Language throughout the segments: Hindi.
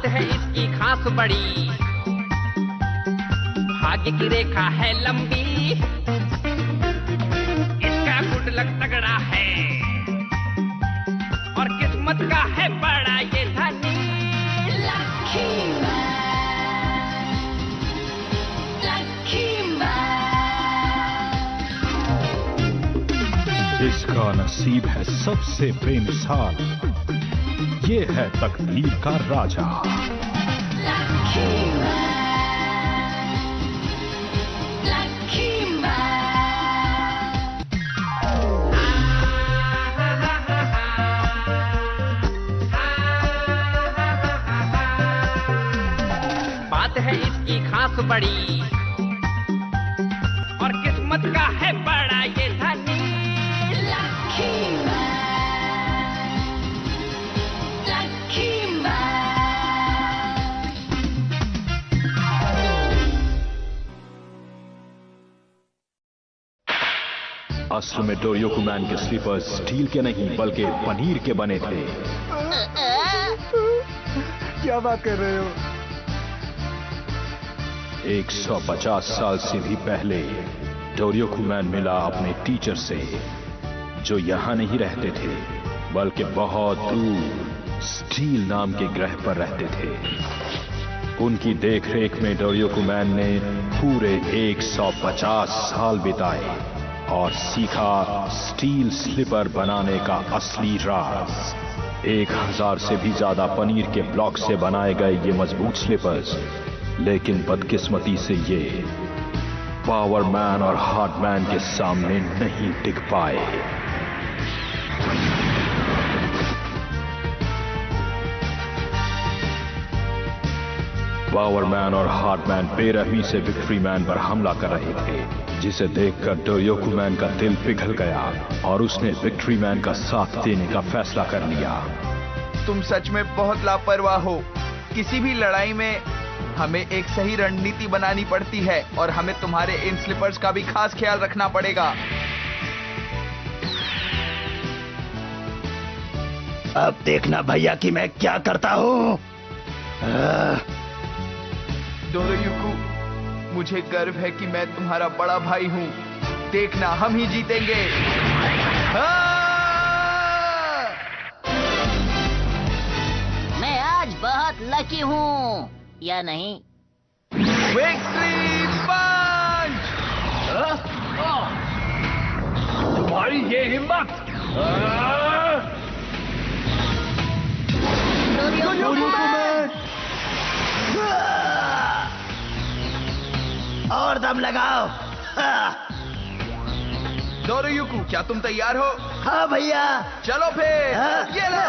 है इसकी खास बड़ी, भाग्य की रेखा है लंबी, इसका गुड लक तगड़ा है और किस्मत का है बड़ा ये धनी। लकी इसका नसीब है सबसे बेमिसाल, ये है तकदीर का राजा। बात है इसकी खास बड़ी और किस्मत का है बड़ा ये धनी। असल में डोरियोको मैन के स्लीपर्स स्टील के नहीं बल्कि पनीर के बने थे। क्या बात कर रहे हो? 150 साल से भी पहले डोरियोको मैन मिला अपने टीचर से, जो यहां नहीं रहते थे बल्कि बहुत दूर स्टील नाम के ग्रह पर रहते थे। उनकी देखरेख में डोरियोको मैन ने पूरे 150 साल बिताए और सीखा स्टील स्लीपर बनाने का असली राज। 1000 से भी ज्यादा पनीर के ब्लॉक से बनाए गए ये मजबूत स्लीपर्स, लेकिन बदकिस्मती से ये पावर मैन और हार्ड मैन के सामने नहीं टिक पाए। पावर मैन और हार्ड मैन बेरहमी से विक्ट्री मैन पर हमला कर रहे थे, जिसे देखकर डोरियोको मैन का दिल पिघल गया और उसने विक्ट्री मैन का साथ देने का फैसला कर लिया। तुम सच में बहुत लापरवाह हो। किसी भी लड़ाई में हमें एक सही रणनीति बनानी पड़ती है और हमें तुम्हारे इन स्लीपर्स का भी खास ख्याल रखना पड़ेगा। अब देखना भैया कि मैं क्या करता हूँ। डोरियोको, मुझे गर्व है कि मैं तुम्हारा बड़ा भाई हूँ। देखना हम ही जीतेंगे। मैं आज बहुत लकी हूँ, या नहीं? विक्ट्री पंच! तुम्हारी ये हिम्मत! डोरियोको मैन! और दम लगाओ। डोरियोको, क्या तुम तैयार हो? हाँ भैया। चलो फिर। ये लो।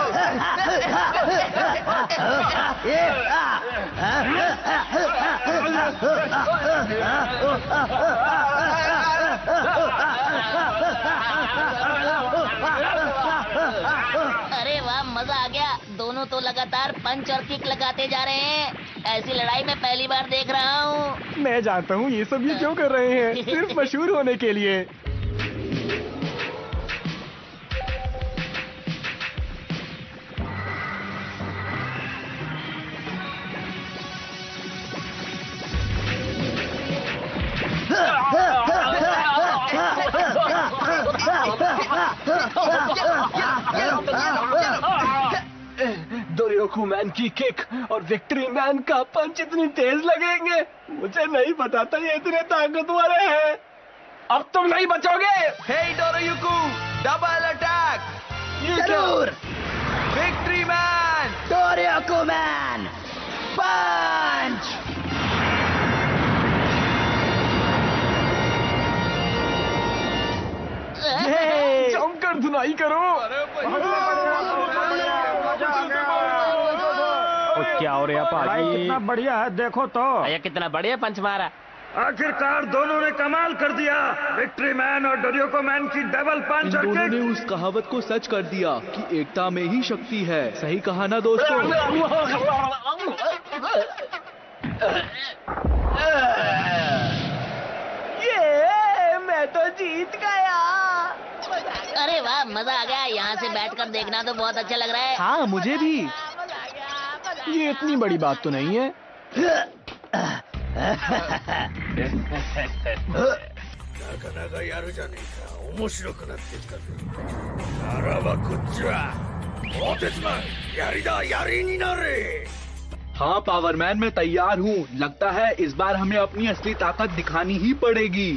अरे वाह, मजा आ गया। दोनों तो लगातार पंच और किक लगाते जा रहे हैं। ऐसी लड़ाई मैं पहली बार देख रहा हूँ। मैं जानता हूँ ये सब ये क्यों कर रहे हैं, सिर्फ मशहूर होने के लिए। डोरियोको मैन की किक और विक्ट्री मैन का पंच इतनी तेज लगेंगे, मुझे नहीं पता था ये इतने ताकतवर हैं। अब तुम नहीं बचोगे। Hey Doriyoko, double attack! जरूर। Victory man! Doriyoko man punch! जमकर धुनाई करो। क्या हो रहा भाई कितना बढ़िया है, देखो तो। भैया कितना बढ़िया पंच मारा। आखिरकार दोनों ने कमाल कर दिया। विक्ट्री मैन और डोरियोको मैन की डबल पंच और दोनों ने किक। उस कहावत को सच कर दिया कि एकता में ही शक्ति है। सही कहा ना दोस्तों? ये मैं तो जीत गया। अरे वाह, मजा आ गया। यहाँ से बैठकर देखना तो बहुत अच्छा लग रहा है। हाँ, मुझे भी। ये इतनी बड़ी बात तो नहीं है। हाँ पावरमैन, मैं तैयार हूँ। लगता है इस बार हमें अपनी असली ताकत दिखानी ही पड़ेगी।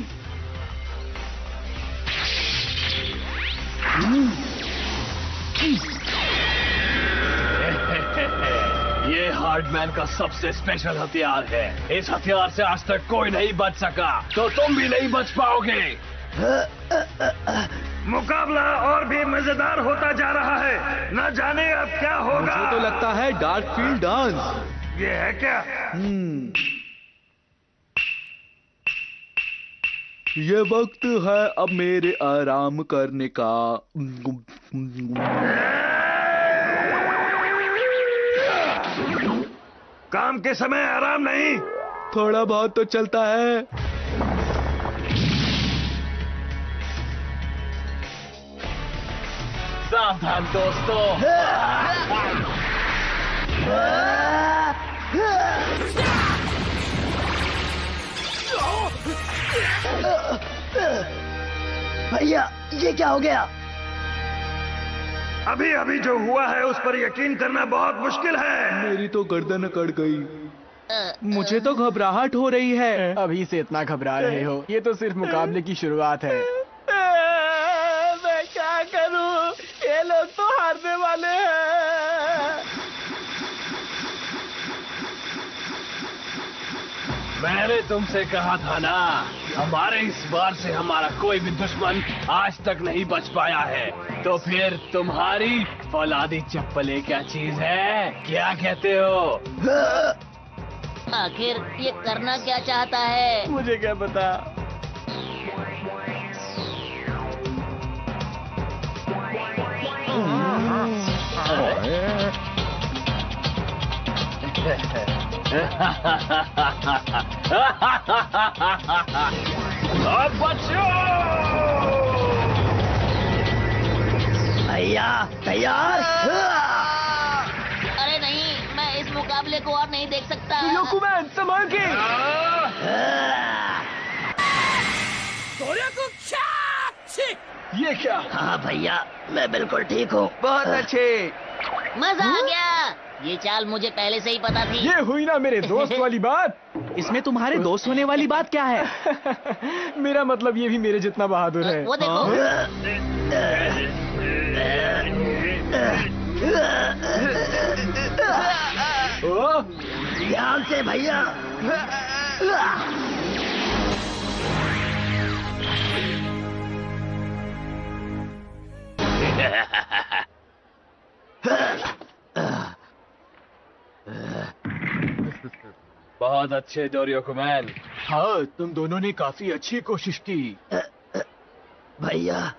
ये हार्डमैन का सबसे स्पेशल हथियार है। इस हथियार से आज तक कोई नहीं बच सका, तो तुम भी नहीं बच पाओगे। मुकाबला और भी मजेदार होता जा रहा है। न जाने अब क्या होगा। मुझे तो लगता है डार्क फील्ड डांस। ये है क्या? ये वक्त है अब मेरे आराम करने का। काम के समय आराम नहीं। थोड़ा बहुत तो चलता है। सावधान दोस्तों। भैया ये क्या हो गया? अभी अभी जो हुआ है उस पर यकीन करना बहुत मुश्किल है। मेरी तो गर्दन अकड़ गई। मुझे तो घबराहट हो रही है। अभी से इतना घबरा रहे हो? ये तो सिर्फ मुकाबले की शुरुआत है। मैं क्या करूं? ये लोग तो हारने वाले हैं। मैंने तुमसे कहा था ना, हमारे इस बार से हमारा कोई भी दुश्मन आज तक नहीं बच पाया है। तो फिर तुम्हारी फौलादी चप्पलें क्या चीज है? क्या कहते हो? आखिर ये करना क्या चाहता है? मुझे क्या पता। अब बचो! भैया तैयार? अरे नहीं, मैं इस मुकाबले को और नहीं देख सकता। योकुमैन संभाल के! ये क्या? हाँ भैया मैं बिल्कुल ठीक हूँ। बहुत अच्छे। मजा आ गया। ये चाल मुझे पहले से ही पता थी। ये हुई ना मेरे दोस्त वाली बात। इसमें तुम्हारे दोस्त होने वाली बात क्या है? मेरा मतलब ये भी मेरे जितना बहादुर है। वो देखो। ओ, ध्यान से भैया। बहुत अच्छे डोरियोकुमैन। हाँ, तुम दोनों ने काफी अच्छी कोशिश की। भैया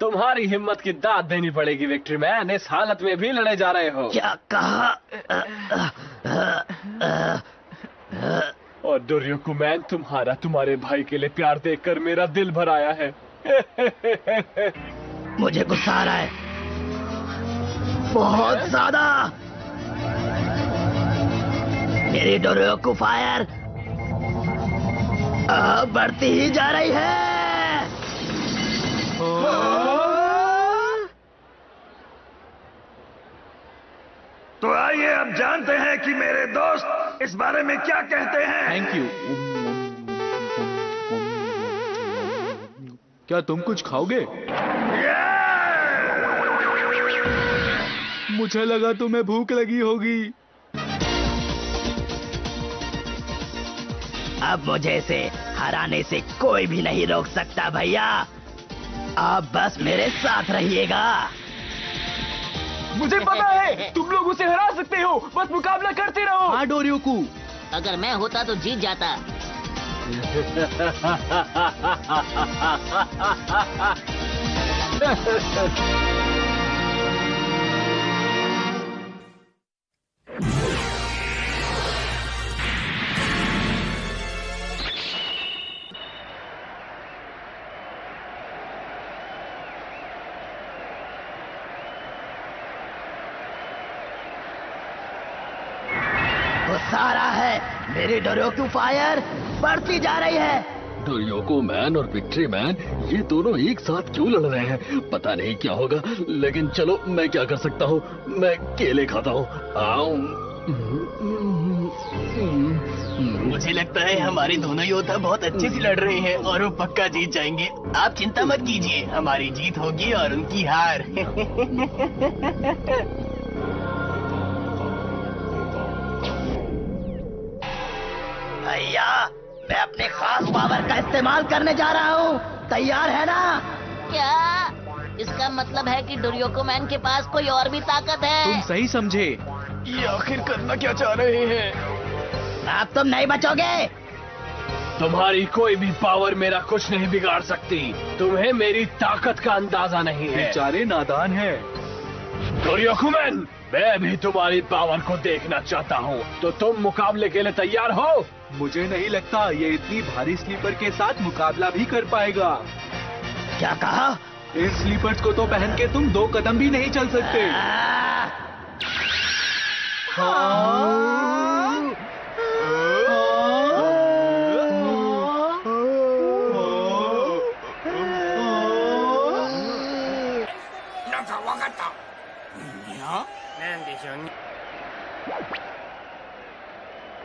तुम्हारी हिम्मत की दाद देनी पड़ेगी विक्ट्री मैन। इस हालत में भी लड़े जा रहे हो। क्या कहा? और डोरियोकुमैन, तुम्हारे भाई के लिए प्यार देखकर मेरा दिल भर आया है। मुझे गुस्सा आ रहा है, बहुत ज्यादा। मेरी डोरियोकु फायर बढ़ती ही जा रही है। तो आइए अब जानते हैं कि मेरे दोस्त इस बारे में क्या कहते हैं। Thank you. क्या तुम कुछ खाओगे? मुझे लगा तुम्हें भूख लगी होगी। अब मुझे इसे हराने से कोई भी नहीं रोक सकता भैया। आप बस मेरे साथ रहिएगा। मुझे पता है तुम लोग उसे हरा सकते हो, बस मुकाबला करते रहो। हाँ डोरियोकू। अगर मैं होता तो जीत जाता। मेरी डोरियोकू फायर बढ़ती जा रही है। डोरियोको मैन और विक्ट्री मैन ये दोनों एक साथ क्यों लड़ रहे हैं? पता नहीं क्या होगा, लेकिन चलो मैं क्या कर सकता हूँ, मैं केले खाता हूँ। मुझे लगता है हमारे दोनों योद्धा बहुत अच्छे से लड़ रहे हैं और वो पक्का जीत जाएंगे। आप चिंता मत कीजिए, हमारी जीत होगी और उनकी हार। भैया, मैं अपने खास पावर का इस्तेमाल करने जा रहा हूँ। तैयार है ना? क्या इसका मतलब है कि डोरियोको मैन के पास कोई और भी ताकत है? तुम सही समझे। ये आखिर करना क्या चाह रहे हैं? अब तुम नहीं बचोगे। तुम्हारी कोई भी पावर मेरा कुछ नहीं बिगाड़ सकती। तुम्हें मेरी ताकत का अंदाजा नहीं है। बेचारे नादान है। डोरियोको मैन, मैं भी तुम्हारी पावर को देखना चाहता हूँ, तो तुम मुकाबले के लिए तैयार हो? मुझे नहीं लगता ये इतनी भारी स्लीपर के साथ मुकाबला भी कर पाएगा। क्या कहा? इन स्लीपर्स को तो पहन के तुम 2 कदम भी नहीं चल सकते।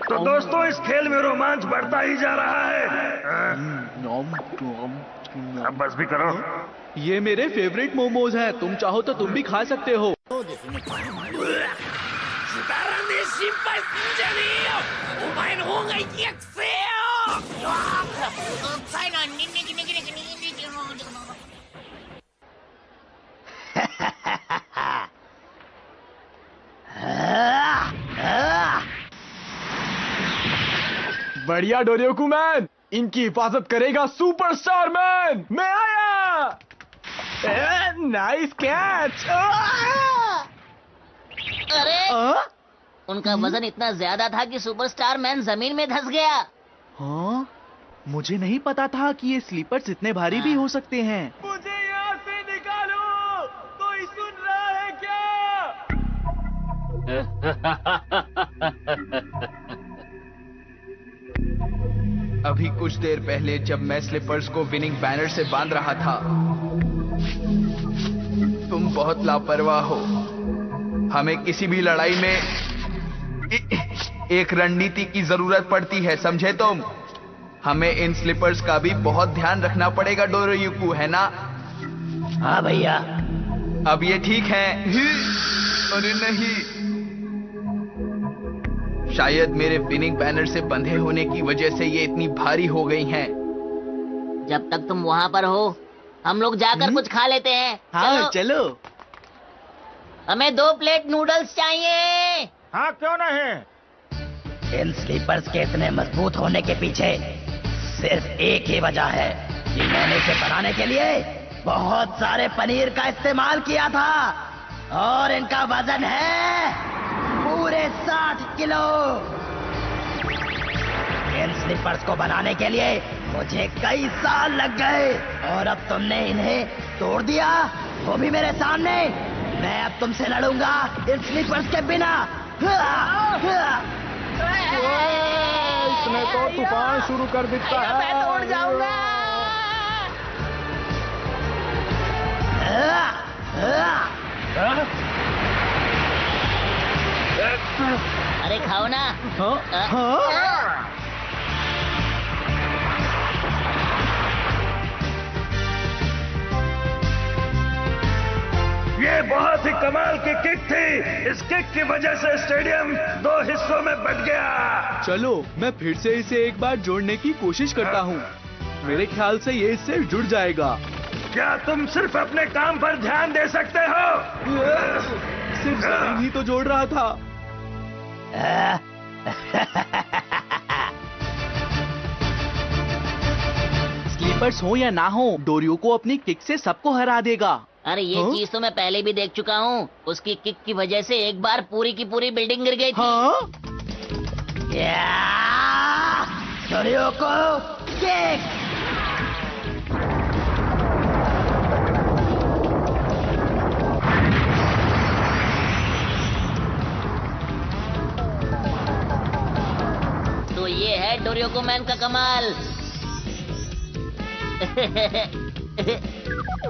तो दोस्तों, इस खेल में रोमांच बढ़ता ही जा रहा है। अब बस भी करो। ये मेरे फेवरेट मोमोज हैं। तुम चाहो तो तुम भी खा सकते हो। बढ़िया डोरियोको मैन, इनकी हिफाजत करेगा सुपरस्टार मैन। मैं आया। Nice catch. अरे उनका वजन इतना ज्यादा था कि सुपरस्टार मैन जमीन में धंस गया। हाँ, मुझे नहीं पता था कि ये स्लीपर्स इतने भारी भी हो सकते हैं। मुझे यहाँ से निकालो, कोई सुन रहा है क्या? अभी कुछ देर पहले जब मैं स्लिपर्स को विनिंग बैनर से बांध रहा था, तुम बहुत लापरवाह हो। हमें किसी भी लड़ाई में एक रणनीति की जरूरत पड़ती है, समझे तुम? हमें इन स्लिपर्स का भी बहुत ध्यान रखना पड़ेगा डोरियोको, है ना? हाँ भैया। अब ये ठीक है? अरे नहीं, शायद मेरे विनिंग बैनर से बंधे होने की वजह से ये इतनी भारी हो गई हैं। जब तक तुम वहाँ पर हो, हम लोग जाकर कुछ खा लेते हैं। हाँ चलो। हमें 2 प्लेट नूडल्स चाहिए। हाँ, क्यों नहीं? इन स्लीपर्स के इतने मजबूत होने के पीछे सिर्फ एक ही वजह है कि मैंने इसे बनाने के लिए बहुत सारे पनीर का इस्तेमाल किया था और इनका वजन है पूरे 60 किलो। इन स्लीपर्स को बनाने के लिए मुझे कई साल लग गए और अब तुमने इन्हें तोड़ दिया, वो भी मेरे सामने। मैं अब तुमसे लड़ूंगा इन स्लीपर्स के बिना। इसने तो तूफान शुरू कर दिया है। मैं तोड़ जाऊंगा। अरे खाओ ना। ये बहुत ही कमाल की किक थी। इस किक की वजह से स्टेडियम 2 हिस्सों में बट गया। चलो मैं फिर से इसे एक बार जोड़ने की कोशिश करता हूँ। मेरे ख्याल से ये इससे जुड़ जाएगा। क्या तुम सिर्फ अपने काम पर ध्यान दे सकते हो? सिर्फ जमीन ही तो जोड़ रहा था। स्लीपर्स हो या ना हो, डोरियोको अपनी किक से सबको हरा देगा। अरे ये चीज तो मैं पहले भी देख चुका हूँ। उसकी किक की वजह से एक बार पूरी की पूरी बिल्डिंग गिर गई थी। हाँ? डोरियोको किक। तो ये है डोरियोको मैन का कमाल।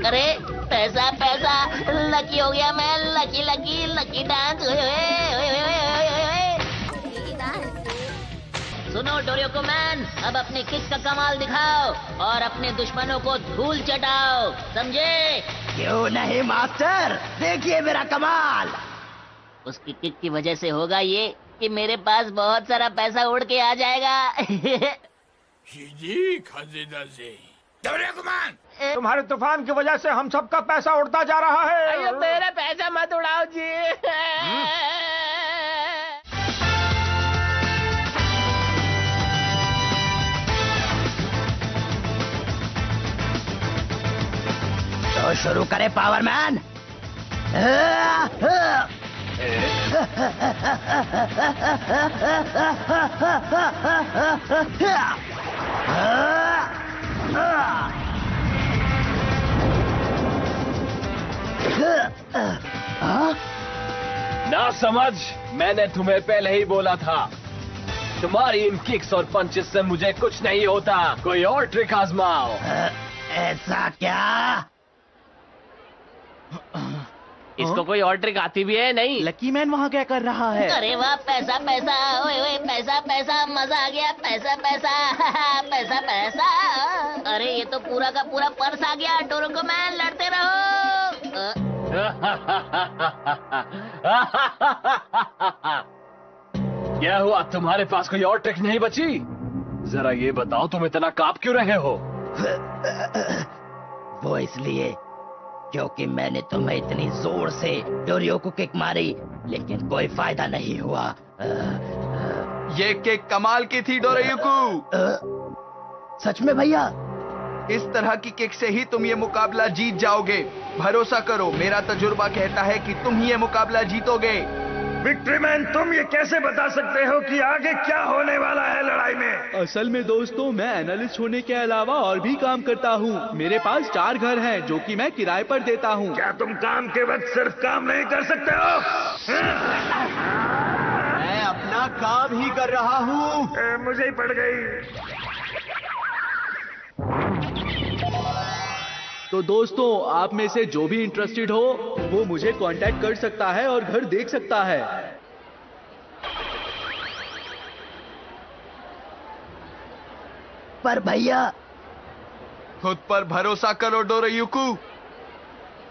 अरे पैसा पैसा, लकी हो गया मैं, लकी लकी लकी डांस। ओए ओए ओए ओए ओए ओए। सुनो डोरियोको मैन, अब अपने किक का कमाल दिखाओ और अपने दुश्मनों को धूल चटाओ, समझे? क्यों नहीं मास्टर, देखिए मेरा कमाल। उसकी किक की वजह से होगा ये कि मेरे पास बहुत सारा पैसा उड़ के आ जाएगा। तुम्हारे तूफान की वजह से हम सबका पैसा उड़ता जा रहा है। मेरा पैसा मत उड़ाओ जी। तो शुरू करें पावरमैन। ना समझ, मैंने तुम्हें पहले ही बोला था। तुम्हारी इन किक्स और पंचेस से मुझे कुछ नहीं होता। कोई और ट्रिक आजमाओ। ऐसा क्या? इसको कोई और ट्रिक आती भी है नहीं? लकी मैन वहाँ क्या कर रहा है? अरे वाह, पैसा पैसा, ओए ओए पैसा पैसा, मजा आ गया। पैसा पैसा पैसा पैसा। अरे ये तो पूरा का पूरा पर्स आ गया। डोरियोको मैन लड़ते रहो। क्या हुआ, तुम्हारे पास कोई और ट्रिक नहीं बची? जरा ये बताओ, तुम इतना कांप क्यों रहे हो? वो इसलिए क्योंकि मैंने तुम्हें इतनी जोर से डोरियोको किक मारी, लेकिन कोई फायदा नहीं हुआ। ये किक कमाल की थी डोरियोको। सच में भैया? इस तरह की किक से ही तुम ये मुकाबला जीत जाओगे। भरोसा करो, मेरा तजुर्बा कहता है कि तुम ही ये मुकाबला जीतोगे। विक्ट्री मैन, तुम ये कैसे बता सकते हो कि आगे क्या होने वाला है लड़ाई में? असल में दोस्तों, मैं एनालिस्ट होने के अलावा और भी काम करता हूँ। मेरे पास 4 घर हैं जो कि मैं किराए पर देता हूँ। क्या तुम काम के वक्त सिर्फ काम नहीं कर सकते हो? मैं अपना काम ही कर रहा हूँ। मुझे ही पड़ गई। तो दोस्तों, आप में से जो भी इंटरेस्टेड हो वो मुझे कांटेक्ट कर सकता है और घर देख सकता है। पर भैया, खुद पर भरोसा करो डोरियोको।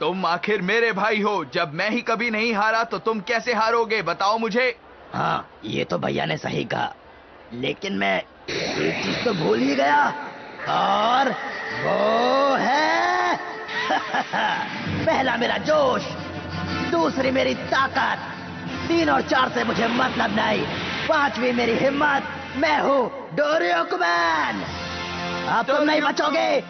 तुम आखिर मेरे भाई हो। जब मैं ही कभी नहीं हारा तो तुम कैसे हारोगे, बताओ मुझे। हाँ, ये तो भैया ने सही कहा, लेकिन मैं एक चीज तो भूल ही गया, और वो है पहला मेरा जोश, दूसरी मेरी ताकत, 3 और 4 से मुझे मतलब नहीं, 5वीं मेरी हिम्मत। मैं हूँ डोरियोको मैन। अब तुम नहीं बचोगे।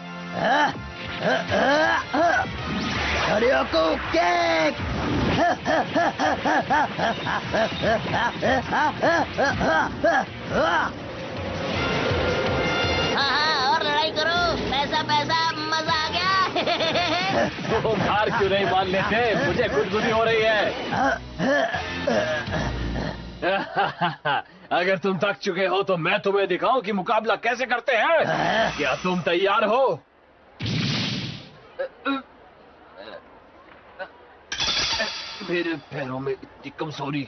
डोरियोको किक। हाँ, और लड़ाई करो। पैसा पैसा, मजा आ गया। तुम हार क्यों नहीं मान लेते? मुझे गुदगुदी हो रही है। अगर तुम थक चुके हो तो मैं तुम्हें दिखाऊं कि मुकाबला कैसे करते हैं। क्या तुम तैयार हो? मेरे पैरों में इतनी कमजोरी।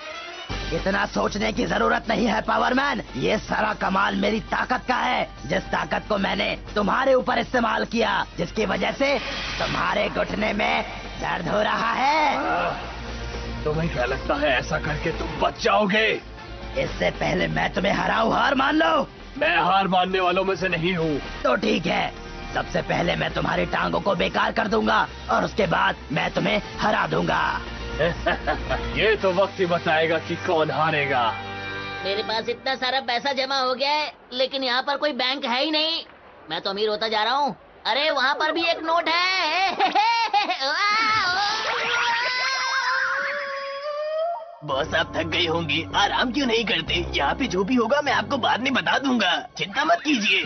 इतना सोचने की जरूरत नहीं है पावरमैन। ये सारा कमाल मेरी ताकत का है, जिस ताकत को मैंने तुम्हारे ऊपर इस्तेमाल किया, जिसकी वजह से तुम्हारे घुटने में दर्द हो रहा है। तुम्हें क्या लगता है ऐसा करके तुम बच जाओगे? इससे पहले मैं तुम्हें हराऊं, हार मान लो। मैं हार मानने वालों में से नहीं हूँ। तो ठीक है, सबसे पहले मैं तुम्हारी टांगों को बेकार कर दूंगा और उसके बाद मैं तुम्हें हरा दूंगा। ये तो वक्त ही बताएगा कि कौन हारेगा। मेरे पास इतना सारा पैसा जमा हो गया है, लेकिन यहाँ पर कोई बैंक है ही नहीं। मैं तो अमीर होता जा रहा हूँ। अरे वहाँ पर भी एक नोट है। बॉस, आप थक गई होंगी, आराम क्यों नहीं करते? यहाँ पे जो भी होगा मैं आपको बाद में बता दूंगा, चिंता मत कीजिए।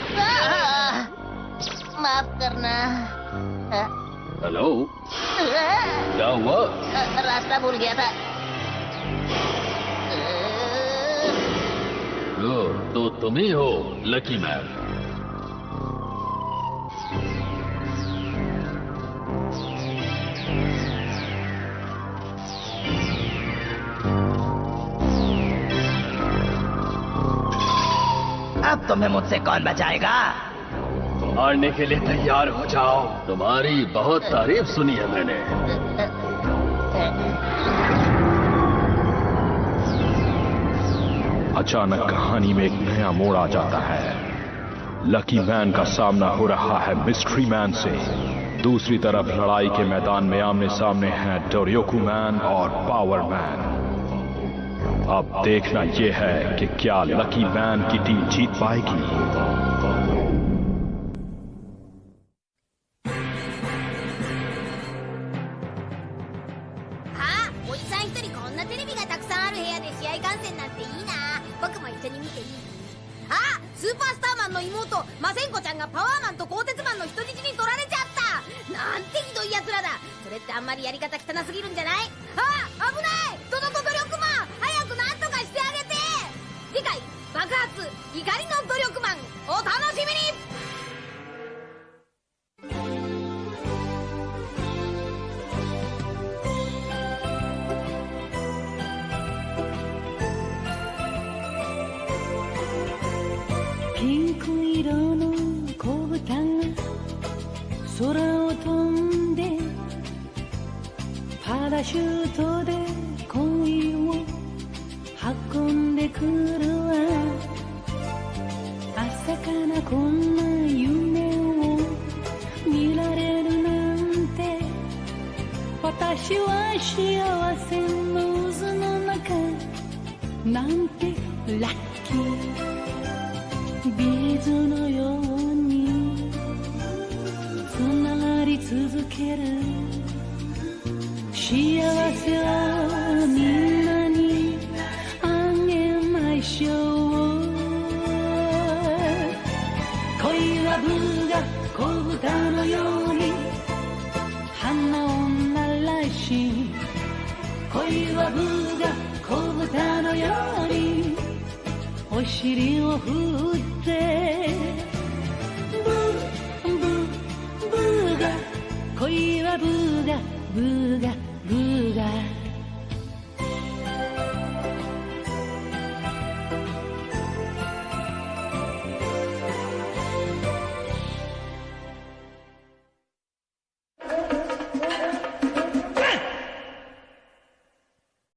माफ करना। हेलो, क्या हुआ? रास्ता भूल गया था। तो तुम ही हो लकी मैन। अब तुम्हें मुझसे कौन बचाएगा? हारने के लिए तैयार हो जाओ। तुम्हारी बहुत तारीफ सुनी है मैंने। अचानक कहानी में एक नया मोड़ आ जाता है। लकी मैन का सामना हो रहा है मिस्ट्री मैन से। दूसरी तरफ लड़ाई के मैदान में आमने सामने हैं डोरयोकू मैन और पावर मैन। अब देखना यह है कि क्या लकी मैन की टीम जीत पाएगी। हाँ, おじさん一人こんなテレビがたくさんある部屋で試合観戦なんていいな。僕も一緒に見ていい？あ、スーパースターマンの妹マセンコちゃんがパワーマンと鋼鉄マンの人質に取られちゃった。なんてひどい奴らだ。それってあんまりやり方汚すぎるんじゃない？あ、危ない。トドコ努力マン、早くなんとかしてあげて。次回爆発怒りの努力マン、お楽しみに。ピンク色の子豚が空を飛んでパラシュートで恋を運んでくるわ。朝からこんな夢を見られるなんて、私は幸せの渦の中なんてラッキー。ビーズのようにつながり続ける。幸せをみんなにあげましょう。恋はブが子豚のように花を鳴らし、恋はブが子豚のようにお尻を振って